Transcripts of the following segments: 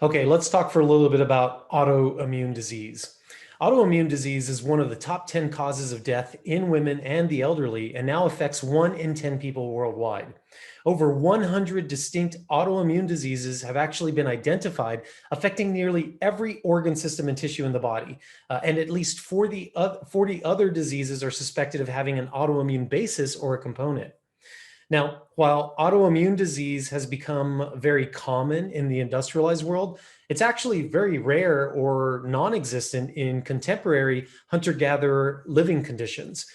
Okay, let's talk for a little bit about autoimmune disease. Autoimmune disease is one of the top 10 causes of death in women and the elderly, and now affects 1 in 10 people worldwide. Over 100 distinct autoimmune diseases have actually been identified, affecting nearly every organ system and tissue in the body. And at least 40 other diseases are suspected of having an autoimmune basis or a component. Now, while autoimmune disease has become very common in the industrialized world, it's actually very rare or non-existent in contemporary hunter-gatherer living conditions.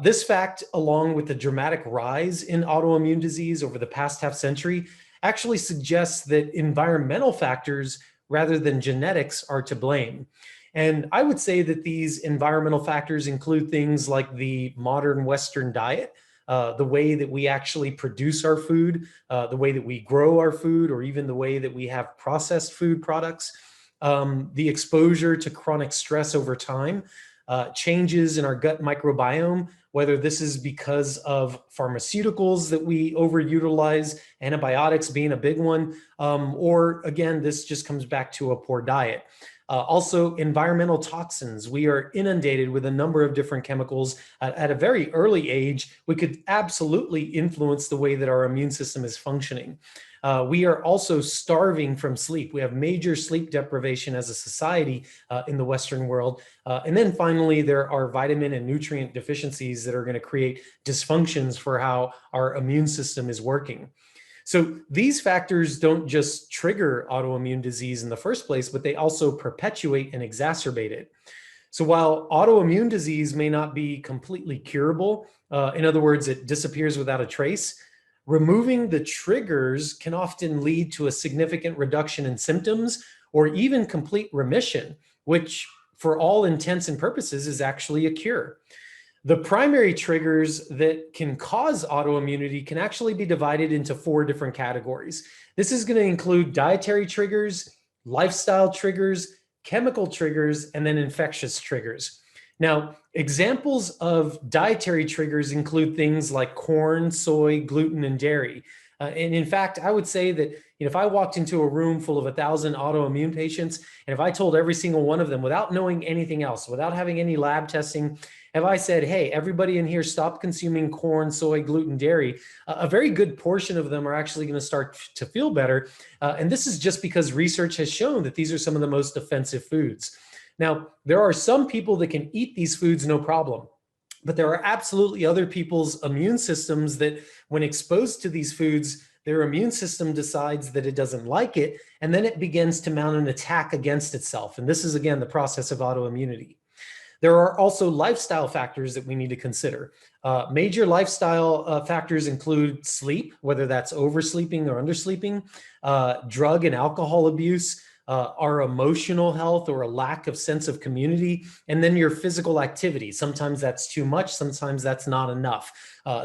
This fact, along with the dramatic rise in autoimmune disease over the past half century, actually suggests that environmental factors rather than genetics are to blame. And I would say that these environmental factors include things like the modern Western diet, the way that we actually produce our food, the way that we grow our food, or even the way that we have processed food products, the exposure to chronic stress over time, changes in our gut microbiome, whether this is because of pharmaceuticals that we overutilize, antibiotics being a big one, or again, this just comes back to a poor diet. Also, environmental toxins. We are inundated with a number of different chemicals at a very early age. We could absolutely influence the way that our immune system is functioning. We are also starving from sleep. We have major sleep deprivation as a society in the Western world. And then finally, there are vitamin and nutrient deficiencies that are going to create dysfunctions for how our immune system is working. So these factors don't just trigger autoimmune disease in the first place, but they also perpetuate and exacerbate it. So while autoimmune disease may not be completely curable, in other words, it disappears without a trace, removing the triggers can often lead to a significant reduction in symptoms or even complete remission, which for all intents and purposes is actually a cure. The primary triggers that can cause autoimmunity can actually be divided into 4 different categories. This is going to include dietary triggers, lifestyle triggers, chemical triggers, and then infectious triggers. Now, examples of dietary triggers include things like corn, soy, gluten, and dairy. And in fact, I would say that if I walked into a room full of 1,000 autoimmune patients, and if I told every single one of them without knowing anything else, without having any lab testing, if I said, hey, everybody in here, stop consuming corn, soy, gluten, dairy, a very good portion of them are actually going to start to feel better. And this is just because research has shown that these are some of the most offensive foods. Now, there are some people that can eat these foods no problem. But there are absolutely other people's immune systems that when exposed to these foods, their immune system decides that it doesn't like it, and then it begins to mount an attack against itself. And this is, again, the process of autoimmunity. There are also lifestyle factors that we need to consider. Major lifestyle factors include sleep, whether that's oversleeping or undersleeping, drug and alcohol abuse, our emotional health or a lack of sense of community, and then your physical activity. Sometimes that's too much, sometimes that's not enough.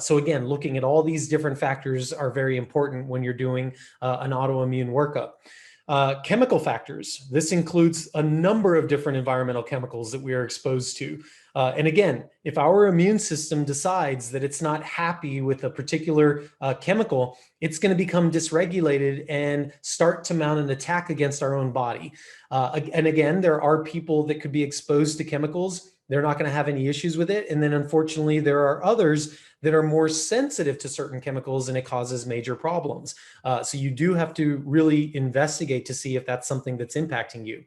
So again, looking at all these different factors are very important when you're doing an autoimmune workup. Chemical factors. This includes a number of different environmental chemicals that we are exposed to. And again, if our immune system decides that it's not happy with a particular chemical, it's going to become dysregulated and start to mount an attack against our own body. And again, there are people that could be exposed to chemicals. They're not going to have any issues with it. And then unfortunately, there are others that are more sensitive to certain chemicals and it causes major problems. So you do have to really investigate to see if that's something that's impacting you.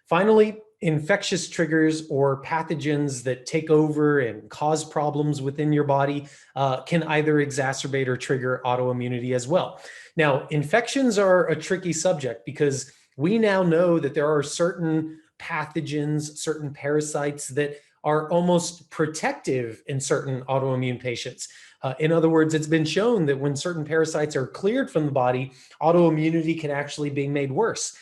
Finally, infectious triggers or pathogens that take over and cause problems within your body can either exacerbate or trigger autoimmunity as well. Now, infections are a tricky subject because we now know that there are certain pathogens, certain parasites that are almost protective in certain autoimmune patients. In other words, it's been shown that when certain parasites are cleared from the body, autoimmunity can actually be made worse.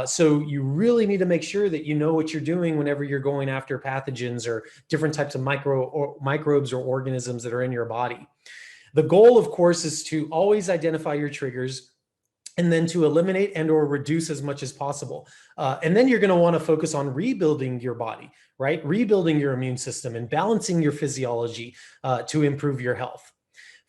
So you really need to make sure that you know what you're doing whenever you're going after pathogens or different types of microbes or organisms that are in your body. The goal, of course, is to always identify your triggers and then to eliminate and or reduce as much as possible. And then you're going to want to focus on rebuilding your body, right? Rebuilding your immune system and balancing your physiology to improve your health.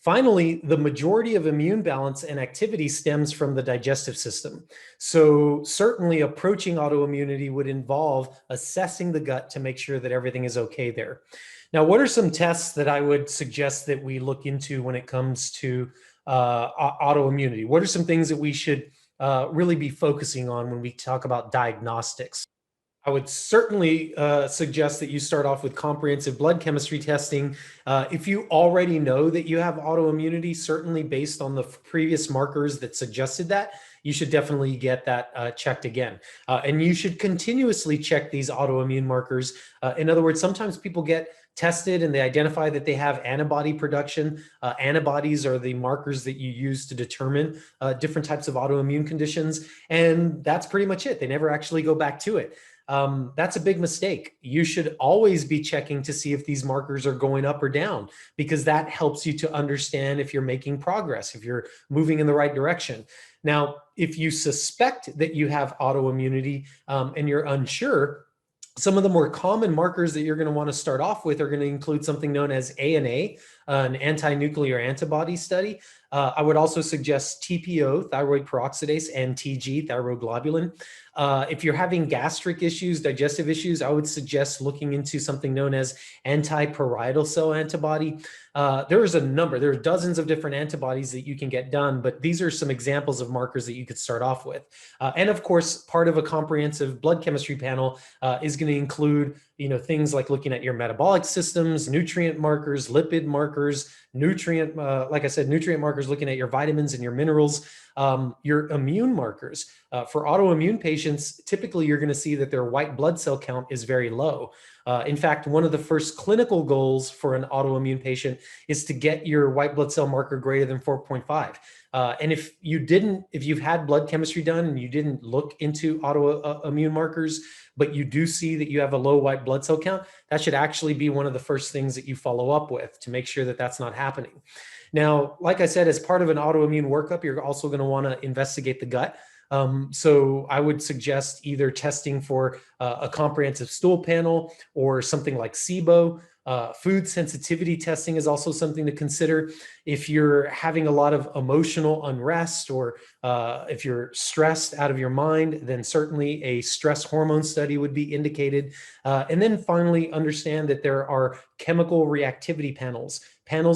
Finally, the majority of immune balance and activity stems from the digestive system. So certainly approaching autoimmunity would involve assessing the gut to make sure that everything is okay there. Now, what are some tests that I would suggest that we look into when it comes to autoimmunity? What are some things that we should really be focusing on when we talk about diagnostics? I would certainly suggest that you start off with comprehensive blood chemistry testing. If you already know that you have autoimmunity, certainly based on the previous markers that suggested that, you should definitely get that checked again. And you should continuously check these autoimmune markers. In other words, sometimes people get tested and they identify that they have antibody production. Antibodies are the markers that you use to determine different types of autoimmune conditions. And that's pretty much it. They never actually go back to it. That's a big mistake. You should always be checking to see if these markers are going up or down, because that helps you to understand if you're making progress, if you're moving in the right direction. Now, if you suspect that you have autoimmunity and you're unsure, some of the more common markers that you're going to want to start off with are going to include something known as ANA, an anti-nuclear antibody study. I would also suggest TPO, thyroid peroxidase, and TG, thyroglobulin. If you're having gastric issues, digestive issues, I would suggest looking into something known as anti-parietal cell antibody. There are dozens of different antibodies that you can get done, but these are some examples of markers that you could start off with. And of course, part of a comprehensive blood chemistry panel is going to include, things like looking at your metabolic systems, nutrient markers, lipid markers, nutrient markers, looking at your vitamins and your minerals, your immune markers. For autoimmune patients, typically you're going to see that their white blood cell count is very low. In fact, one of the first clinical goals for an autoimmune patient is to get your white blood cell marker greater than 4.5. And if you've had blood chemistry done and you didn't look into autoimmune markers, but you do see that you have a low white blood cell count, that should actually be one of the first things that you follow up with to make sure that that's not happening. Now, like I said, as part of an autoimmune workup, you're also going to want to investigate the gut. So I would suggest either testing for a comprehensive stool panel or something like SIBO. Food sensitivity testing is also something to consider. If you're having a lot of emotional unrest or if you're stressed out of your mind, then certainly a stress hormone study would be indicated. And then finally, understand that there are chemical reactivity panels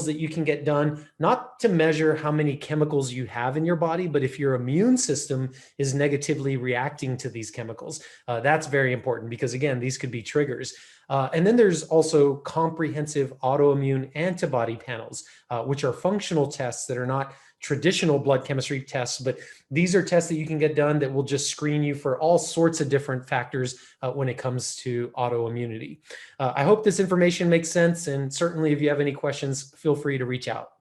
that you can get done, not to measure how many chemicals you have in your body, but if your immune system is negatively reacting to these chemicals. That's very important because, again, these could be triggers. And then there's also comprehensive autoimmune antibody panels, which are functional tests that are not traditional blood chemistry tests, but these are tests that you can get done that will just screen you for all sorts of different factors when it comes to autoimmunity. I hope this information makes sense, and certainly if you have any questions, feel free to reach out.